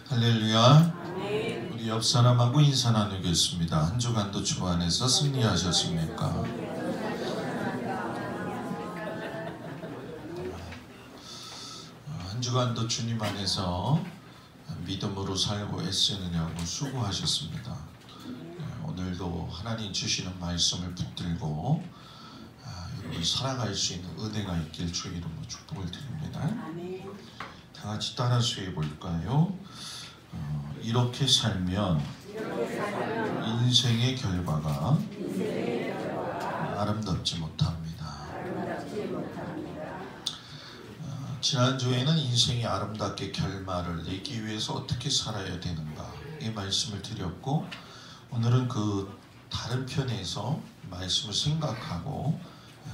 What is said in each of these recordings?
할렐루야. 우리 옆 사람하고 인사 나누겠습니다. 한 주간도 주 안에서 승리하셨습니까? 한 주간도 주님 안에서 믿음으로 살고 애쓰느냐고 수고하셨습니다. 오늘도 하나님 주시는 말씀을 붙들고 여러분 살아갈 수 있는 은혜가 있길 주의 이름으로 축복을 드립니다. 다 같이 따라 수해 볼까요? 이렇게 살면 인생의 결과가 아름답지 못합니다. 지난주에는 인생이 아름답게 결말을 내기 위해서 어떻게 살아야 되는가 이 말씀을 드렸고, 오늘은 그 다른 편에서 말씀을 생각하고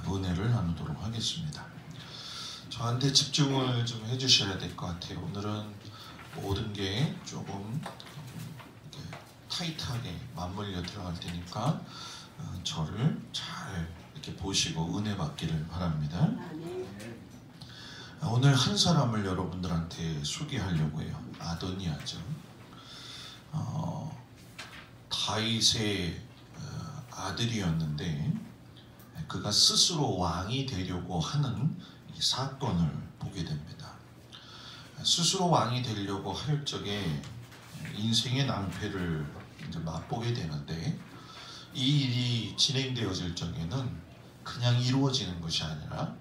은혜를 나누도록 하겠습니다. 저한테 집중을 좀 해주셔야 될 것 같아요. 오늘은 모든 게 조금 타이트하게 맞물려 들어갈 테니까 저를 잘 이렇게 보시고 은혜 받기를 바랍니다. 오늘 한 사람을 여러분들한테 소개하려고 해요. 아도니아죠. 다윗의 아들이었는데 그가 스스로 왕이 되려고 하는 이 사건을 보게 됩니다. 스스로 왕이 되려고 할 적에 인생의 낭패를 이제 맛보게 되는데, 이 일이 진행되어질 적에는 그냥 이루어지는 것이 아니라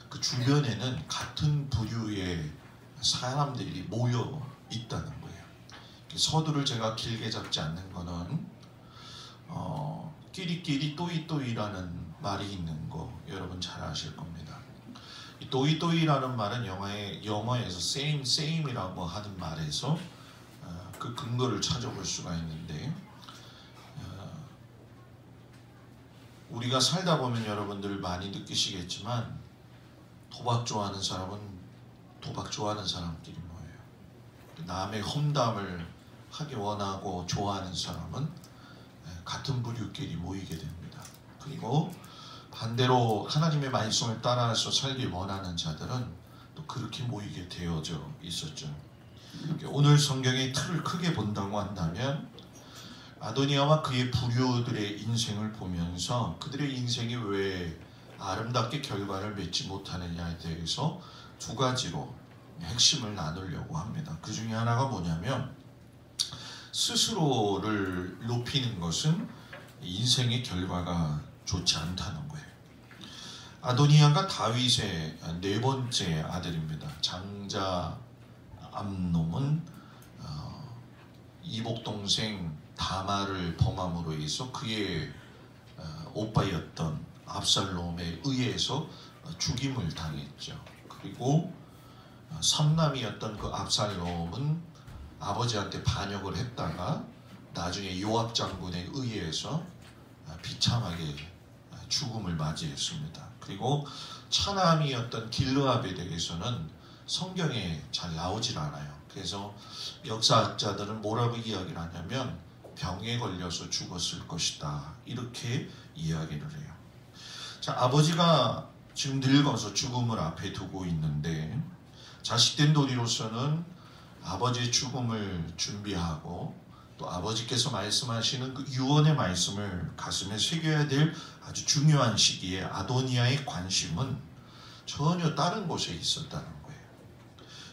그 주변에는 같은 부류의 사람들이 모여 있다는 거예요. 서두를 제가 길게 잡지 않는 거는 끼리끼리 또이또이라는 말이 있는 거 여러분 잘 아실 겁니다. 이 또이또이라는 말은 영어에서 same이라고 하는 말에서 그 근거를 찾아볼 수가 있는데, 우리가 살다 보면 여러분들 많이 느끼시겠지만 도박 좋아하는 사람은 도박 좋아하는 사람끼리 모여요. 남의 험담을 하기 원하고 좋아하는 사람은 같은 부류끼리 모이게 됩니다. 그리고 반대로 하나님의 말씀을 따라서 살기 원하는 자들은 또 그렇게 모이게 되어져 있었죠. 오늘 성경의 틀을 크게 본다고 한다면, 아도니아와 그의 부류들의 인생을 보면서 그들의 인생이 왜 아름답게 결과를 맺지 못하느냐에 대해서 두 가지로 핵심을 나누려고 합니다. 그 중에 하나가 뭐냐면, 스스로를 높이는 것은 인생의 결과가 좋지 않다는 거예요. 아도니아가 다윗의 네 번째 아들입니다. 장자 암논은 이복 동생 다말을 범함으로 해서 그의 오빠였던 압살롬에 의해서 죽임을 당했죠. 그리고 삼남이었던 그 압살롬은 아버지한테 반역을 했다가 나중에 요압 장군에 의해서 비참하게 죽음을 맞이했습니다. 그리고 차남이었던 길르압에 대해서는 성경에 잘 나오질 않아요. 그래서 역사학자들은 뭐라고 이야기를 하냐면 병에 걸려서 죽었을 것이다, 이렇게 이야기를 해요. 자, 아버지가 지금 늙어서 죽음을 앞에 두고 있는데, 자식된 도리로서는 아버지의 죽음을 준비하고 또 아버지께서 말씀하시는 그 유언의 말씀을 가슴에 새겨야 될 아주 중요한 시기에 아도니아의 관심은 전혀 다른 곳에 있었다는 거예요.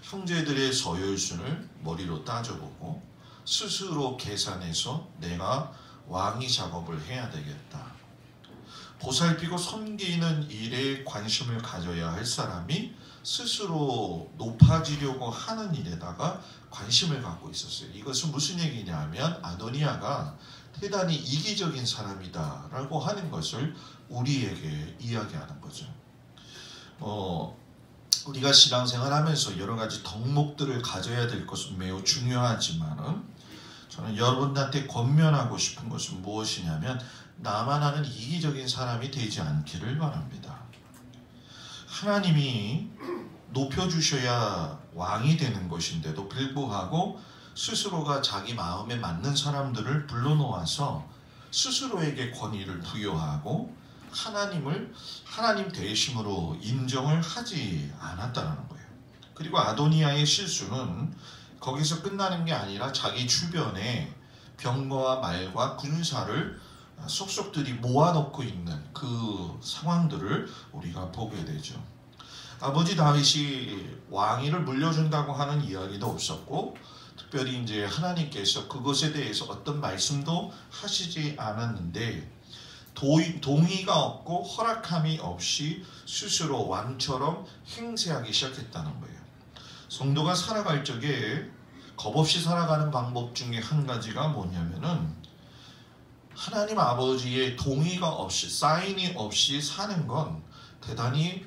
형제들의 서열순을 머리로 따져보고 스스로 계산해서 내가 왕위 작업을 해야 되겠다, 보살피고 섬기는 일에 관심을 가져야 할 사람이 스스로 높아지려고 하는 일에다가 관심을 갖고 있었어요. 이것은 무슨 얘기냐면, 아도니아가 대단히 이기적인 사람이다 라고 하는 것을 우리에게 이야기하는 거죠. 우리가 신앙생활 하면서 여러 가지 덕목들을 가져야 될 것은 매우 중요하지만, 저는 여러분들한테 권면하고 싶은 것은 무엇이냐면, 나만 아는 이기적인 사람이 되지 않기를 바랍니다. 하나님이 높여주셔야 왕이 되는 것인데도 불구하고 스스로가 자기 마음에 맞는 사람들을 불러놓아서 스스로에게 권위를 부여하고 하나님을 하나님 대심으로 인정을 하지 않았다는 거예요. 그리고 아도니아의 실수는 거기서 끝나는 게 아니라 자기 주변에 병거와 말과 군사를 속속들이 모아놓고 있는 그 상황들을 우리가 보게 되죠. 아버지 다윗이 왕위를 물려준다고 하는 이야기도 없었고, 특별히 이제 하나님께서 그것에 대해서 어떤 말씀도 하시지 않았는데, 동의가 없고 허락함이 없이 스스로 왕처럼 행세하기 시작했다는 거예요. 성도가 살아갈 적에 겁없이 살아가는 방법 중에 한 가지가 뭐냐면은 하나님 아버지의 동의가 없이, 사인이 없이 사는 건 대단히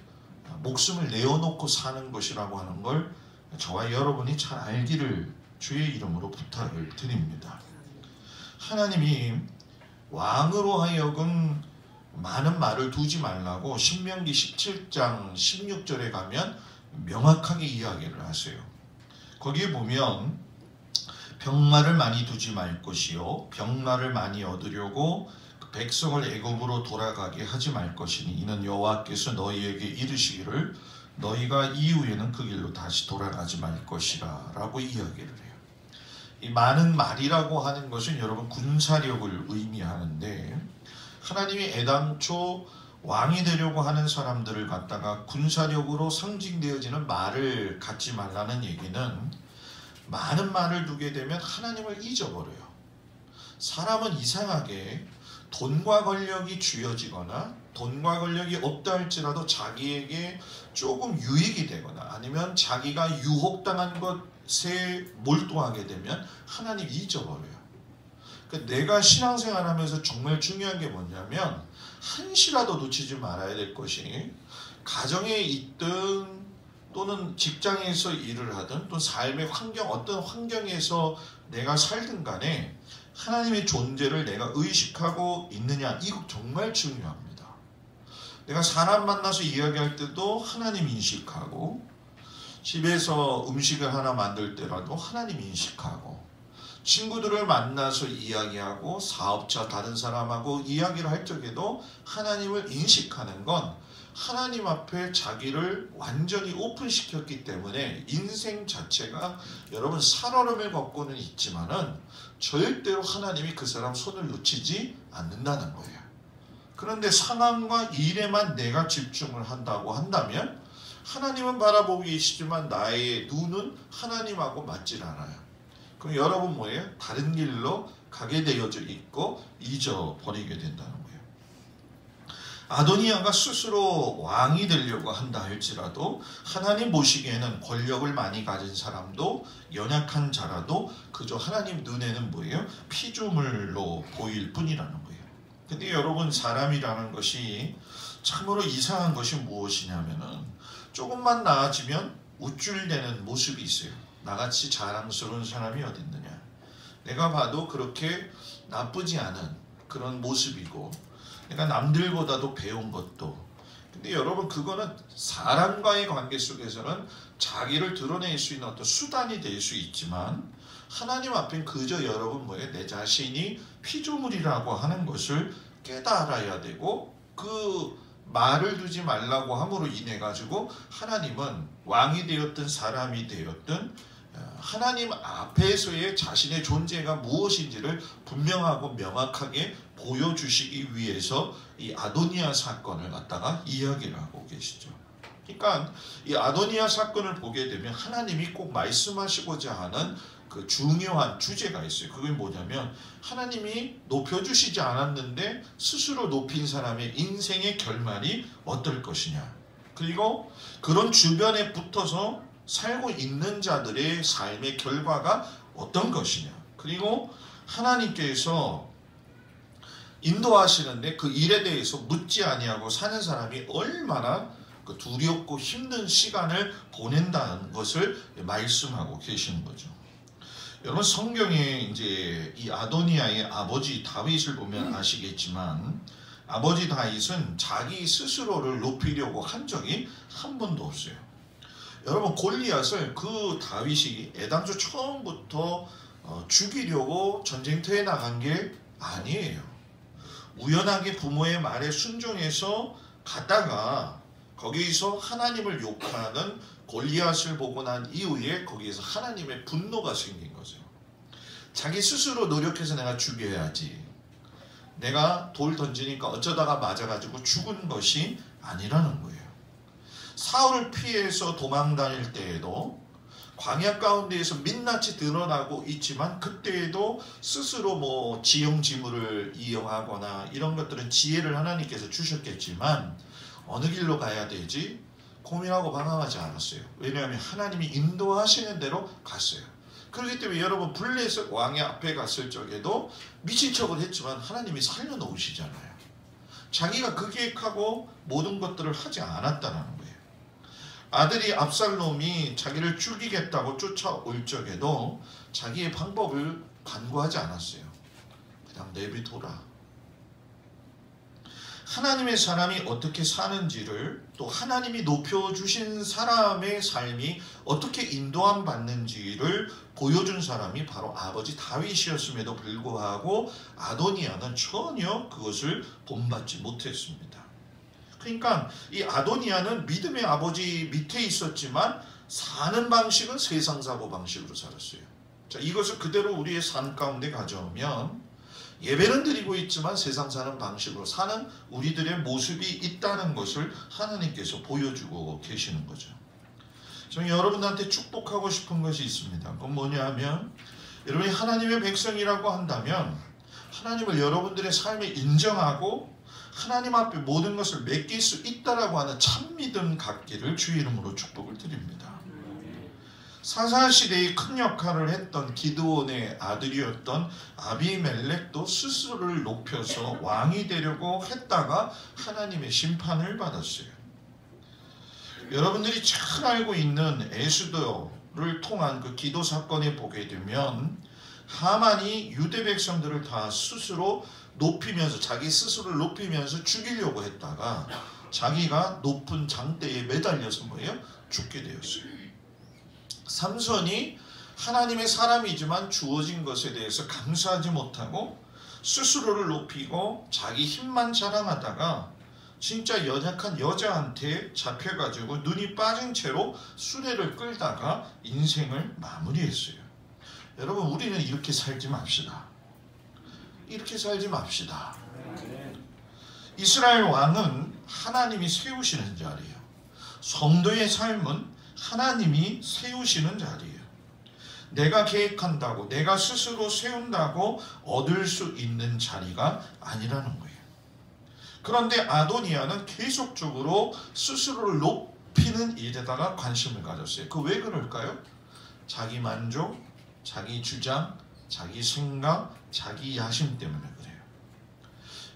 목숨을 내어놓고 사는 것이라고 하는 걸 저와 여러분이 잘 알기를 주의 이름으로 부탁을 드립니다. 하나님이 왕으로 하여금 많은 말을 두지 말라고 신명기 17장 16절에 가면 명확하게 이야기를 하세요. 거기에 보면 병마를 많이 두지 말 것이요 병마를 많이 얻으려고 백성을 애굽으로 돌아가게 하지 말 것이니 이는 여호와께서 너희에게 이르시기를 너희가 이후에는 그 길로 다시 돌아가지 말 것이라 라고 이야기를 해요. 이 많은 말이라고 하는 것은 여러분 군사력을 의미하는데, 하나님이 애당초 왕이 되려고 하는 사람들을 갖다가 군사력으로 상징되어지는 말을 갖지 말라는 얘기는, 많은 말을 두게 되면 하나님을 잊어버려요. 사람은 이상하게 돈과 권력이 쥐어지거나 돈과 권력이 없다 할지라도 자기에게 조금 유익이 되거나 아니면 자기가 유혹당한 것에 몰두하게 되면 하나님 잊어버려요. 그러니까 내가 신앙생활하면서 정말 중요한 게 뭐냐면, 한시라도 놓치지 말아야 될 것이, 가정에 있든 또는 직장에서 일을 하든 또 삶의 환경, 어떤 환경에서 내가 살든 간에 하나님의 존재를 내가 의식하고 있느냐, 이거 정말 중요합니다. 내가 사람 만나서 이야기할 때도 하나님 인식하고, 집에서 음식을 하나 만들 때라도 하나님 인식하고, 친구들을 만나서 이야기하고 사업자 다른 사람하고 이야기를 할 적에도 하나님을 인식하는 건 하나님 앞에 자기를 완전히 오픈시켰기 때문에 인생 자체가 여러분 살얼음을 걷고는 있지만은 절대로 하나님이 그 사람 손을 놓치지 않는다는 거예요. 그런데 상황과 일에만 내가 집중을 한다고 한다면 하나님은 바라보고 계시지만 나의 눈은 하나님하고 맞질 않아요. 그럼 여러분 뭐예요? 다른 길로 가게 되어져 있고 잊어버리게 된다는 거예요. 아도니아가 스스로 왕이 되려고 한다 할지라도 하나님 보시기에는 권력을 많이 가진 사람도 연약한 자라도 그저 하나님 눈에는 뭐예요? 피조물로 보일 뿐이라는 거예요. 근데 여러분, 사람이라는 것이 참으로 이상한 것이 무엇이냐면은 조금만 나아지면 우쭐대는 모습이 있어요. 나같이 자랑스러운 사람이 어디 있느냐. 내가 봐도 그렇게 나쁘지 않은 그런 모습이고, 내가 남들보다도 배운 것도. 근데 여러분, 그거는 사람과의 관계 속에서는 자기를 드러낼 수 있는 어떤 수단이 될 수 있지만, 하나님 앞엔 그저 여러분 뭐예요? 내 자신이 피조물이라고 하는 것을 깨달아야 되고, 그 말을 두지 말라고 함으로 인해 가지고 하나님은 왕이 되었든 사람이 되었든 하나님 앞에서의 자신의 존재가 무엇인지를 분명하고 명확하게 보여주시기 위해서 이 아도니아 사건을 갖다가 이야기를 하고 계시죠. 그러니까 이 아도니아 사건을 보게 되면 하나님이 꼭 말씀하시고자 하는 그 중요한 주제가 있어요. 그게 뭐냐면, 하나님이 높여주시지 않았는데 스스로 높인 사람의 인생의 결말이 어떨 것이냐, 그리고 그런 주변에 붙어서 살고 있는 자들의 삶의 결과가 어떤 것이냐, 그리고 하나님께서 인도하시는데 그 일에 대해서 묻지 아니하고 사는 사람이 얼마나 두렵고 힘든 시간을 보낸다는 것을 말씀하고 계시는 거죠. 여러분, 성경에 이제 이 아도니아의 아버지 다윗을 보면 아시겠지만, 아버지 다윗은 자기 스스로를 높이려고 한 적이 한 번도 없어요. 여러분, 골리앗을 그 다윗이 애당초 처음부터 죽이려고 전쟁터에 나간 게 아니에요. 우연하게 부모의 말에 순종해서 가다가 거기서 하나님을 욕하는 골리앗을 보고 난 이후에 거기에서 하나님의 분노가 생긴 거죠. 자기 스스로 노력해서 내가 죽여야지, 내가 돌 던지니까 어쩌다가 맞아가지고 죽은 것이 아니라는 거예요. 사울을 피해서 도망 다닐 때에도 광야 가운데에서 민낯이 드러나고 있지만 그때에도 스스로 뭐 지형지물을 이용하거나 이런 것들은 지혜를 하나님께서 주셨겠지만 어느 길로 가야 되지 고민하고 방황하지 않았어요. 왜냐하면 하나님이 인도하시는 대로 갔어요. 그렇기 때문에 여러분 블레셋 왕의 앞에 갔을 적에도 미친 척을 했지만 하나님이 살려놓으시잖아요. 자기가 그 계획하고 모든 것들을 하지 않았다는 거예요. 아들이 압살롬이 자기를 죽이겠다고 쫓아올 적에도 자기의 방법을 간구하지 않았어요. 그냥 내비둬라. 하나님의 사람이 어떻게 사는지를, 또 하나님이 높여주신 사람의 삶이 어떻게 인도함 받는지를 보여준 사람이 바로 아버지 다윗이었음에도 불구하고 아도니아는 전혀 그것을 본받지 못했습니다. 그러니까 이 아도니아는 믿음의 아버지 밑에 있었지만 사는 방식은 세상 사고 방식으로 살았어요. 자, 이것을 그대로 우리의 삶 가운데 가져오면 예배는 드리고 있지만 세상 사는 방식으로 사는 우리들의 모습이 있다는 것을 하나님께서 보여주고 계시는 거죠. 저는 여러분한테 축복하고 싶은 것이 있습니다. 그건 뭐냐면 여러분이 하나님의 백성이라고 한다면 하나님을 여러분들의 삶에 인정하고 하나님 앞에 모든 것을 맡길 수 있다라고 하는 참믿음 갖기를 주의 이름으로 축복을 드립니다. 사사시대에 큰 역할을 했던 기드온의 아들이었던 아비멜렉도 스스로를 높여서 왕이 되려고 했다가 하나님의 심판을 받았어요. 여러분들이 잘 알고 있는 에스더를 통한 그 기도 사건에 보게 되면 하만이 유대 백성들을 다 스스로 높이면서, 자기 스스로를 높이면서 죽이려고 했다가 자기가 높은 장대에 매달려서 뭐예요? 죽게 되었어요. 삼손이 하나님의 사람이지만 주어진 것에 대해서 감사하지 못하고 스스로를 높이고 자기 힘만 자랑하다가 진짜 연약한 여자한테 잡혀가지고 눈이 빠진 채로 수레를 끌다가 인생을 마무리했어요. 여러분, 우리는 이렇게 살지 맙시다. 이렇게 살지 맙시다. 이스라엘 왕은 하나님이 세우시는 자리예요. 성도의 삶은 하나님이 세우시는 자리예요. 내가 계획한다고, 내가 스스로 세운다고 얻을 수 있는 자리가 아니라는 거예요. 그런데 아도니아는 계속적으로 스스로를 높이는 일에다가 관심을 가졌어요. 그 왜 그럴까요? 자기 만족, 자기 주장, 자기 생각, 자기 야심 때문에 그래요.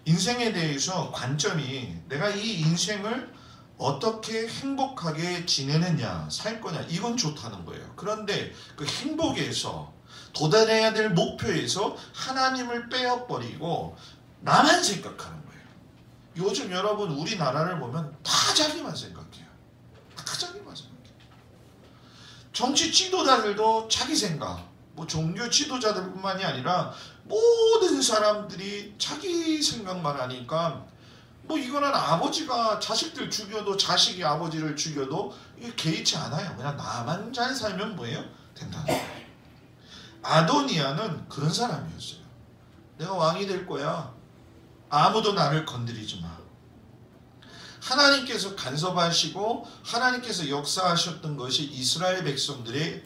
인생에 대해서 관점이 내가 이 인생을 어떻게 행복하게 지내느냐, 살 거냐, 이건 좋다는 거예요. 그런데 그 행복에서, 도달해야 될 목표에서 하나님을 빼어버리고 나만 생각하는 거예요. 요즘 여러분 우리나라를 보면 다 자기만 생각해요. 다 자기만 생각해요. 정치 지도자들도 자기 생각, 뭐 종교 지도자들뿐만이 아니라 모든 사람들이 자기 생각만 하니까 뭐 이거는 아버지가 자식들 죽여도, 자식이 아버지를 죽여도 이게 개의치 않아요. 그냥 나만 잘 살면 뭐예요? 된다는 거예요. 아도니아는 그런 사람이었어요. 내가 왕이 될 거야. 아무도 나를 건드리지 마. 하나님께서 간섭하시고 하나님께서 역사하셨던 것이 이스라엘 백성들의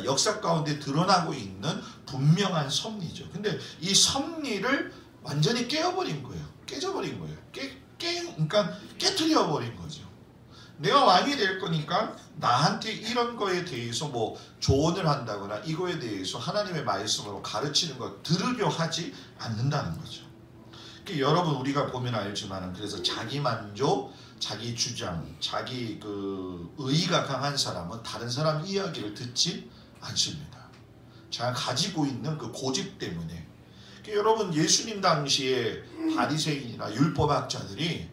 역사 가운데 드러나고 있는 분명한 섭리죠. 근데 이 섭리를 완전히 깨어버린 거예요. 깨져버린 거예요. 그러니까 깨트려버린 거죠. 내가 왕이 될 거니까 나한테 이런 거에 대해서 뭐 조언을 한다거나 이거에 대해서 하나님의 말씀으로 가르치는 거 들으려 하지 않는다는 거죠. 그러니까 여러분 우리가 보면 알지만 그래서 자기 만족, 자기 주장, 자기 그 의의가 강한 사람은 다른 사람 이야기를 듣지 않습니다. 자기가 가지고 있는 그 고집 때문에. 그러니까 여러분 예수님 당시에 바리새인이나 율법학자들이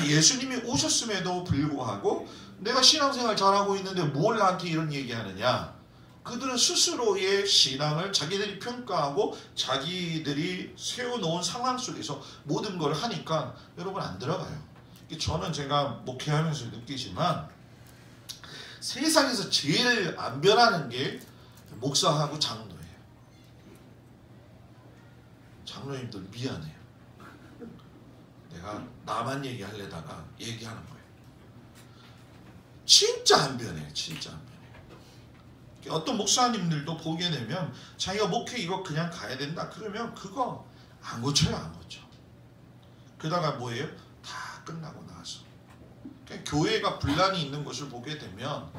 예수님이 오셨음에도 불구하고 내가 신앙생활 잘하고 있는데 뭘 나한테 이런 얘기하느냐. 그들은 스스로의 신앙을 자기들이 평가하고 자기들이 세워놓은 상황 속에서 모든 걸 하니까 여러분 안 들어가요. 저는 제가 목회하면서 느끼지만 세상에서 제일 안 변하는 게 목사하고 장로예요. 장로님들 미안해요. 내가 나만 얘기하려다가 얘기하는 거예요. 진짜 안 변해요. 진짜 안 변해요. 어떤 목사님들도 보게 되면 자기가 목회 이거 그냥 가야 된다 그러면 그거 안 고쳐요. 안 고쳐. 그러다가 뭐예요? 다 끝나고 나서 교회가 분란이 있는 것을 보게 되면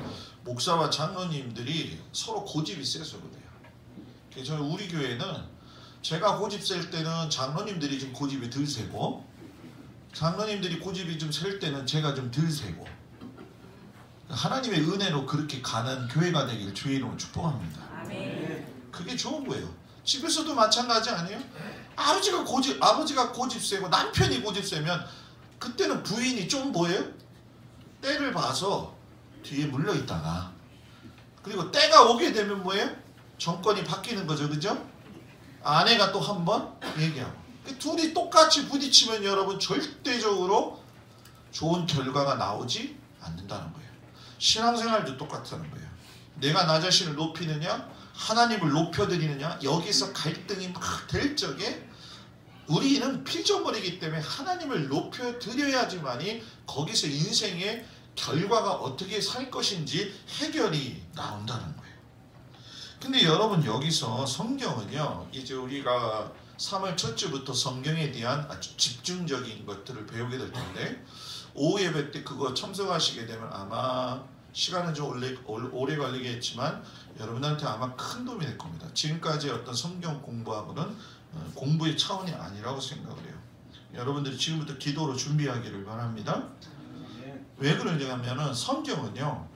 목사와 장로님들이 서로 고집이 세서 그래요. 그래서 우리 교회는 제가 고집 셀 때는 장로님들이 좀 고집이 덜 세고, 장로님들이 고집이 좀 셀 때는 제가 좀 덜 세고, 하나님의 은혜로 그렇게 가는 교회가 되길 주의 이름으로 축복합니다. 아멘. 그게 좋은 거예요. 집에서도 마찬가지 아니에요? 아버지가 고집 세고 남편이 고집 세면 그때는 부인이 좀 뭐예요? 때를 봐서 뒤에 물려 있다가, 그리고 때가 오게 되면 뭐예요? 정권이 바뀌는 거죠. 그죠? 아내가 또 한 번 얘기하고, 둘이 똑같이 부딪히면 여러분 절대적으로 좋은 결과가 나오지 않는다는 거예요. 신앙생활도 똑같다는 거예요. 내가 나 자신을 높이느냐 하나님을 높여드리느냐, 여기서 갈등이 막 될 적에 우리는 피조물이기 때문에 하나님을 높여드려야지만이 거기서 인생의 결과가 어떻게 살 것인지 해결이 나온다는 거예요. 근데 여러분 여기서 성경은요, 이제 우리가 3월 첫 주부터 성경에 대한 아주 집중적인 것들을 배우게 될 텐데, 오후 예배 때 그거 참석하시게 되면 아마 시간은 좀 오래 걸리겠지만 여러분한테 아마 큰 도움이 될 겁니다. 지금까지 어떤 성경 공부하고는 공부의 차원이 아니라고 생각을 해요. 여러분들이 지금부터 기도로 준비하기를 바랍니다. 왜 그러냐면은 성경은요,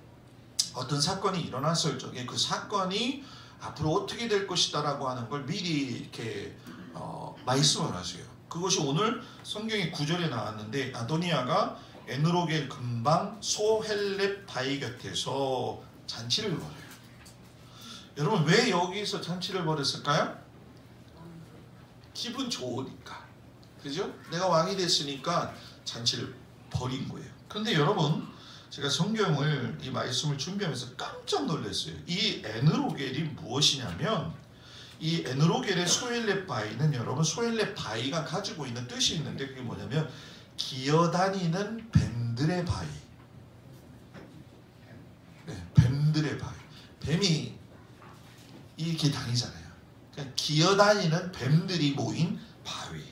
어떤 사건이 일어났을 적에 그 사건이 앞으로 어떻게 될 것이다라고 하는 걸 미리 이렇게 말씀을 하세요. 그것이 오늘 성경의 9절에 나왔는데, 아도니아가 에누로겔 근방 소헬렙 바위 곁에서 잔치를 벌여요. 여러분 왜 여기서 잔치를 벌였을까요? 기분 좋으니까. 그죠? 내가 왕이 됐으니까 잔치를 벌인 거예요. 그런데 여러분, 제가 성경을 이 말씀을 준비하면서 깜짝 놀랐어요. 이 에누로겔이 무엇이냐면, 이 에누로겔의 소헬렙 바위는 여러분, 소헬렙 바위가 가지고 있는 뜻이 있는데 그게 뭐냐면 기어다니는 뱀들의 바위. 네, 뱀들의 바위. 뱀이 이렇게 다니잖아요. 그러니까 기어다니는 뱀들이 모인 바위.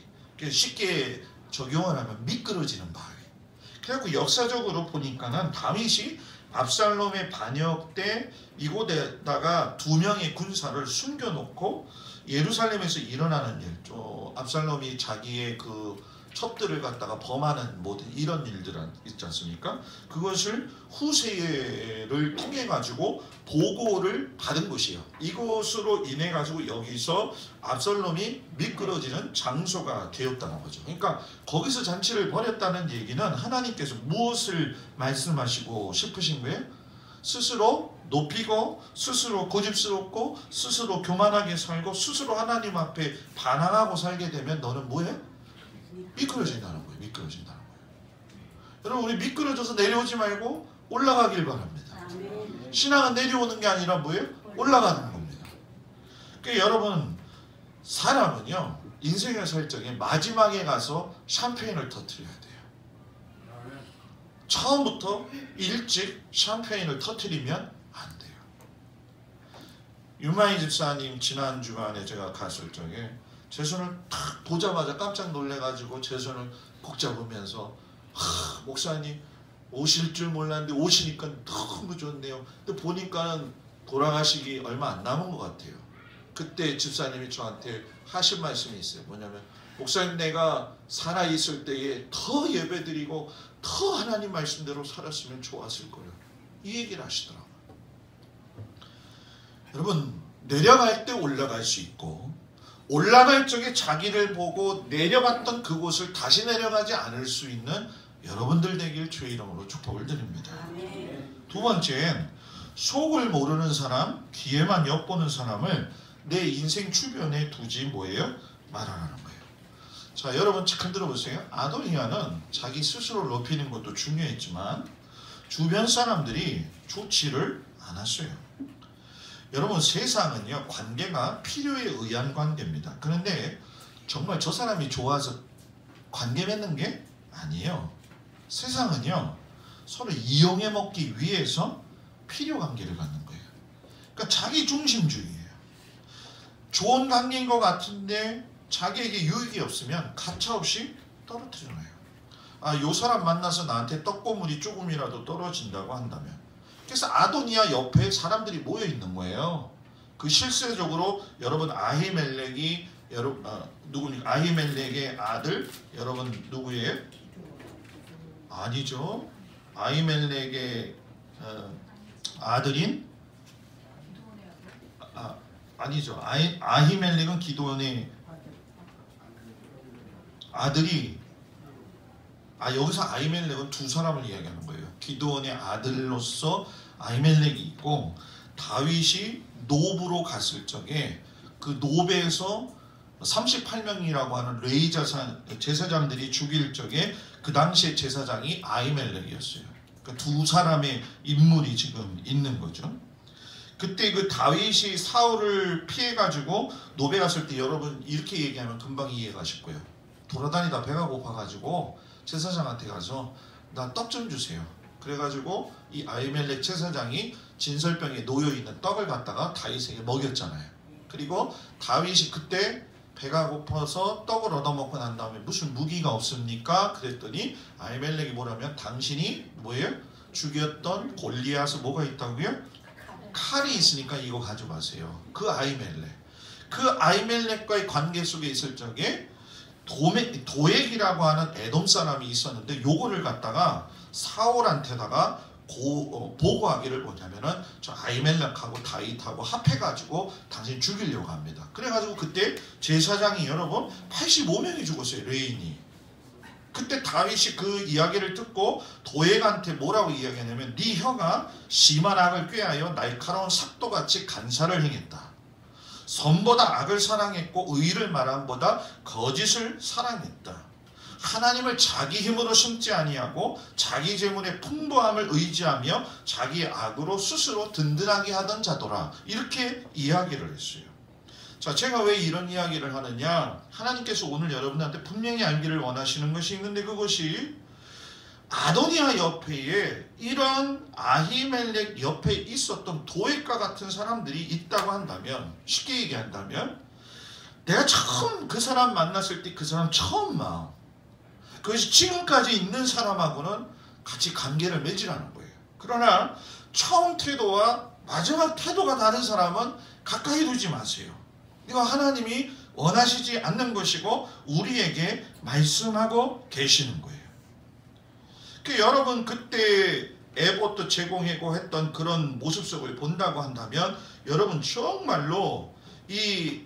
쉽게 적용을 하면 미끄러지는 바위. 그래갖고 역사적으로 보니까는 다윗이 압살롬의 반역 때 이곳에다가 2명의 군사를 숨겨놓고 예루살렘에서 일어나는 일, 압살롬이 자기의 그 첩들을 갖다가 범하는 모든 이런 일들 있지 않습니까? 그것을 후세를 통해 가지고 보고를 받은 것이에요. 이것으로 인해 가지고 여기서 압살롬이 미끄러지는 장소가 되었다는 거죠. 그러니까 거기서 잔치를 벌였다는 얘기는 하나님께서 무엇을 말씀하시고 싶으신 거예요? 스스로 높이고, 스스로 고집스럽고, 스스로 교만하게 살고, 스스로 하나님 앞에 반항하고 살게 되면 너는 뭐예요? 미끄러진다는 거예요. 미끄러진다는 거예요. 여러분, 우리 미끄러져서 내려오지 말고 올라가길 바랍니다. 신앙은 내려오는 게 아니라 뭐예요? 올라가는 겁니다. 그러니까 여러분, 사람은요, 인생을 살 적에 마지막에 가서 샴페인을 터뜨려야 돼요. 처음부터 일찍 샴페인을 터뜨리면 안 돼요. 유마이 집사님 지난 주간에 제가 갔을 적에 제 손을 탁 보자마자 깜짝 놀래가지고 제 손을 꼭 잡으면서, 목사님 오실 줄 몰랐는데 오시니까 너무 좋네요. 근데 보니까 돌아가시기 얼마 안 남은 것 같아요. 그때 집사님이 저한테 하신 말씀이 있어요. 뭐냐면, 목사님 내가 살아있을 때에 더 예배드리고 더 하나님 말씀대로 살았으면 좋았을 거예요. 이 얘기를 하시더라고요. 여러분, 내려갈 때 올라갈 수 있고, 올라갈 적에 자기를 보고 내려갔던 그곳을 다시 내려가지 않을 수 있는 여러분들 되길 주의 이름으로 축복을 드립니다. 두 번째는 속을 모르는 사람, 뒤에만 엿보는 사람을 내 인생 주변에 두지 뭐예요? 말하라는 거예요. 자, 여러분 잘 들어보세요. 아도니아는 자기 스스로를 높이는 것도 중요했지만 주변 사람들이 좋지를 않았어요. 여러분 세상은요 관계가 필요에 의한 관계입니다. 그런데 정말 저 사람이 좋아서 관계 맺는 게 아니에요. 세상은요 서로 이용해 먹기 위해서 필요 관계를 갖는 거예요. 그러니까 자기 중심주의예요. 좋은 관계인 것 같은데 자기에게 유익이 없으면 가차없이 떨어뜨려놔요. 요 사람 만나서 나한테 떡고물이 조금이라도 떨어진다고 한다면, 그래서 아도니아 옆에 사람들이 모여 있는 거예요. 그 실제적으로 여러분 아히멜렉이 누구니까? 아히멜렉의 아들 여러분 누구예요? 아니죠. 아히멜렉의 아들인 아니죠. 아히멜렉은 기드온의 아들이 여기서 아히멜렉은 두 사람을 이야기하는 거예요. 기드온의 아들로서 아히멜렉이 있고, 다윗이 노브로 갔을 적에 그 노브에서 38명이라고 하는 레위 제사장들이 죽일 적에 그 당시의 제사장이 아히멜렉이었어요. 그러니까 두 사람의 인물이 지금 있는 거죠. 그때 그 다윗이 사울을 피해가지고 노베 갔을 때 여러분 이렇게 얘기하면 금방 이해가실 거예요. 돌아다니다 배가 고파가지고 제사장한테 가서 나 떡 좀 주세요. 그래가지고 이 아히멜렉 제사장이 진설병에 놓여있는 떡을 갖다가 다윗에게 먹였잖아요. 그리고 다윗이 그때 배가 고파서 떡을 얻어먹고 난 다음에 무슨 무기가 없습니까? 그랬더니 아히멜렉이 뭐라면 당신이 뭐예요? 죽였던 골리앗에 뭐가 있다고요? 칼이 있으니까 이거 가져가세요. 그 아히멜렉과의 관계 속에 있을 적에 도액이라고 하는 에돔 사람이 있었는데 요거를 갖다가 사울한테다가 보고하기를 뭐냐면은 저 아히멜렉하고 다윗하고 합해가지고 당신 죽이려고 합니다. 그래가지고 그때 제사장이 여러분 85명이 죽었어요. 레인이. 그때 다윗이 그 이야기를 듣고 도액한테 뭐라고 이야기하냐면 네 혀가 심한 악을 꾀하여 날카로운 삭도같이 간사를 행했다. 선보다 악을 사랑했고 의를 말함보다 거짓을 사랑했다. 하나님을 자기 힘으로 심지 아니하고 자기 재물의 풍부함을 의지하며 자기 악으로 스스로 든든하게 하던 자더라. 이렇게 이야기를 했어요. 자, 제가 왜 이런 이야기를 하느냐? 하나님께서 오늘 여러분한테 분명히 알기를 원하시는 것이 있는데, 그것이 아도니아 옆에 이런 아히멜렉 옆에 있었던 도액과 같은 사람들이 있다고 한다면, 쉽게 얘기한다면 내가 처음 그 사람 만났을 때 그 사람 처음 마음, 그것이 지금까지 있는 사람하고는 같이 관계를 맺으라는 거예요. 그러나 처음 태도와 마지막 태도가 다른 사람은 가까이 두지 마세요. 이거 하나님이 원하시지 않는 것이고 우리에게 말씀하고 계시는 거예요. 여러분 그때 에봇도 제공하고 했던 그런 모습 속을 본다고 한다면 여러분 정말로 이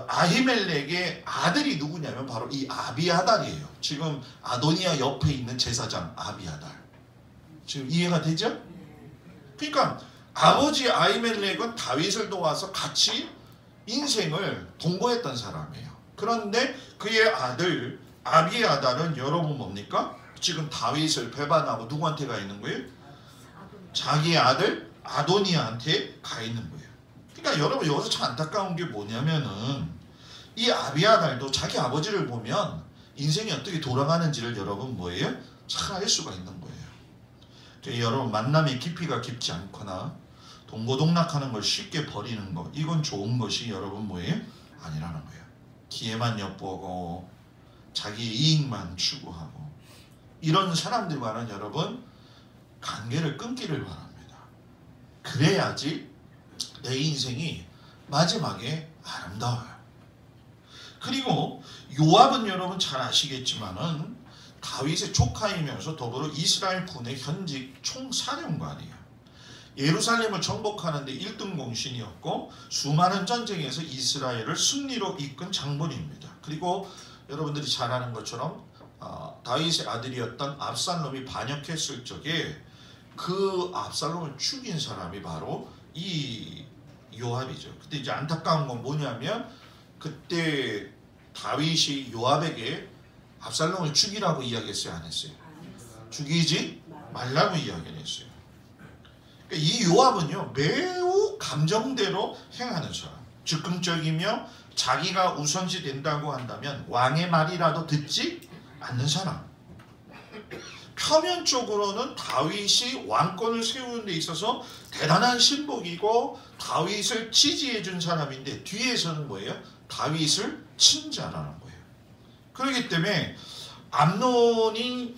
아히멜렉의 아들이 누구냐면 바로 이 아비아달이에요. 지금 아도니아 옆에 있는 제사장 아비아달. 지금 이해가 되죠? 그러니까 아버지 아히멜렉은 다윗을 도와서 같이 인생을 동거했던 사람이에요. 그런데 그의 아들 아비아달은 여러분 뭡니까? 지금 다윗을 배반하고 누구한테 가 있는 거예요? 자기 아들 아도니아한테 가 있는 거예요. 그러니까 여러분 여기서 참 안타까운 게 뭐냐면은 이 아비아달도 자기 아버지를 보면 인생이 어떻게 돌아가는지를 여러분 뭐예요? 잘 알 수가 있는 거예요. 그러니까 여러분 만남의 깊이가 깊지 않거나 동고동락하는 걸 쉽게 버리는 것, 이건 좋은 것이 여러분 뭐예요? 아니라는 거예요. 기회만 엿보고 자기 이익만 추구하고 이런 사람들과는 여러분 관계를 끊기를 바랍니다. 그래야지 내 인생이 마지막에 아름다워요. 그리고 요압은 여러분 잘 아시겠지만은 다윗의 조카이면서 더불어 이스라엘 군의 현직 총사령관이에요. 예루살렘을 정복하는데 1등 공신이었고 수많은 전쟁에서 이스라엘을 승리로 이끈 장본입니다. 그리고 여러분들이 잘 아는 것처럼 다윗의 아들이었던 압살롬이 반역했을 적에 그 압살롬을 죽인 사람이 바로 이 요압이죠. 근데 이제 안타까운 건 뭐냐면 그때 다윗이 요압에게 압살롬을 죽이라고 이야기했어요, 안 했어요? 죽이지 말라고 이야기를 했어요. 그러니까 이 요압은요, 매우 감정대로 행하는 사람, 즉흥적이며 자기가 우선시 된다고 한다면 왕의 말이라도 듣지 않는 사람. 표면적으로는 다윗이 왕권을 세우는 데 있어서 대단한 신복이고 다윗을 지지해 준 사람인데 뒤에서는 뭐예요? 다윗을 친자라는 거예요. 그렇기 때문에 암논이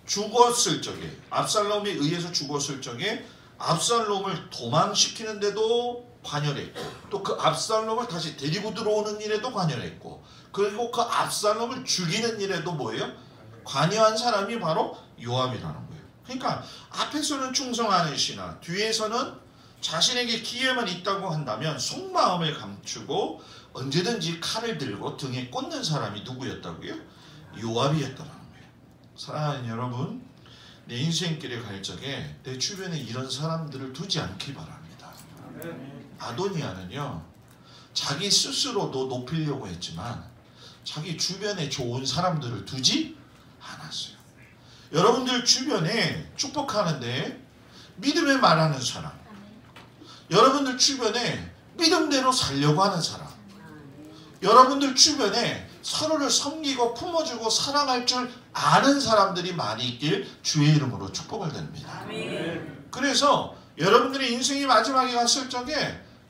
죽었을 적에, 압살롬에 의해서 죽었을 적에 압살롬을 도망시키는데도 관여를 했고, 또 그 압살롬을 다시 데리고 들어오는 일에도 관여를 했고, 그리고 그 압살롬을 죽이는 일에도 뭐예요? 관여한 사람이 바로 요압이라는 거예요. 그러니까 앞에서는 충성하는 신하, 뒤에서는 자신에게 기회만 있다고 한다면 속마음을 감추고 언제든지 칼을 들고 등에 꽂는 사람이 누구였다고요? 요압이었다는 거예요. 사랑하는 여러분, 내 인생길에 갈 적에 내 주변에 이런 사람들을 두지 않기 바랍니다. 아도니아는요, 자기 스스로도 높이려고 했지만 자기 주변에 좋은 사람들을 두지 않았어요. 여러분들 주변에 축복하는데 믿음의 말하는 사람, 여러분들 주변에 믿음대로 살려고 하는 사람, 여러분들 주변에 서로를 섬기고 품어주고 사랑할 줄 아는 사람들이 많이 있길 주의 이름으로 축복을 드립니다. 그래서 여러분들의 인생이 마지막에 갔을 적에,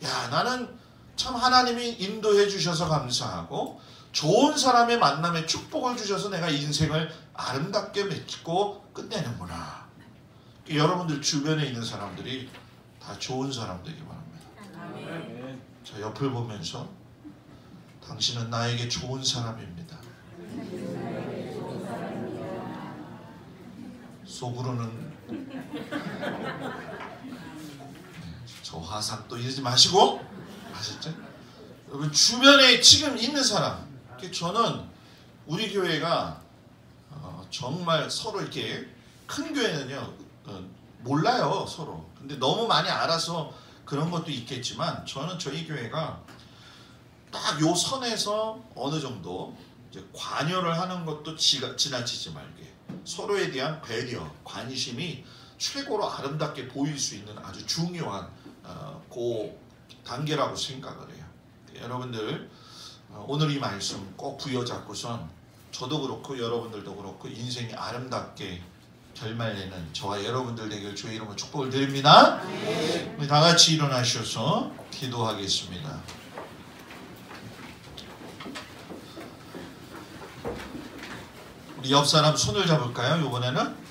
야, 나는 참 하나님이 인도해 주셔서 감사하고 좋은 사람의 만남에 축복을 주셔서 내가 인생을 아름답게 맺고 끝내는구나. 여러분들 주변에 있는 사람들이 다 좋은 사람 되기 바랍니다. 자, 옆을 보면서 당신은 나에게 좋은 사람입니다. 속으로는 저 화상 또 이러지 마시고, 아셨죠? 여러분 주변에 지금 있는 사람, 저는 우리 교회가 정말 서로 이렇게 큰 교회는요 몰라요 서로. 근데 너무 많이 알아서 그런 것도 있겠지만 저는 저희 교회가 딱 요 선에서 어느 정도 이제 관여를 하는 것도 지나치지 말게 서로에 대한 배려, 관심이 최고로 아름답게 보일 수 있는 아주 중요한 그 단계라고 생각을 해요. 여러분들 오늘 이 말씀 꼭 부여잡고선 저도 그렇고 여러분들도 그렇고 인생이 아름답게 결말내는 저와 여러분들 되길 주의 이름으로 축복을 드립니다. 우리 다 같이 일어나셔서 기도하겠습니다. 우리 옆 사람 손을 잡을까요? 이번에는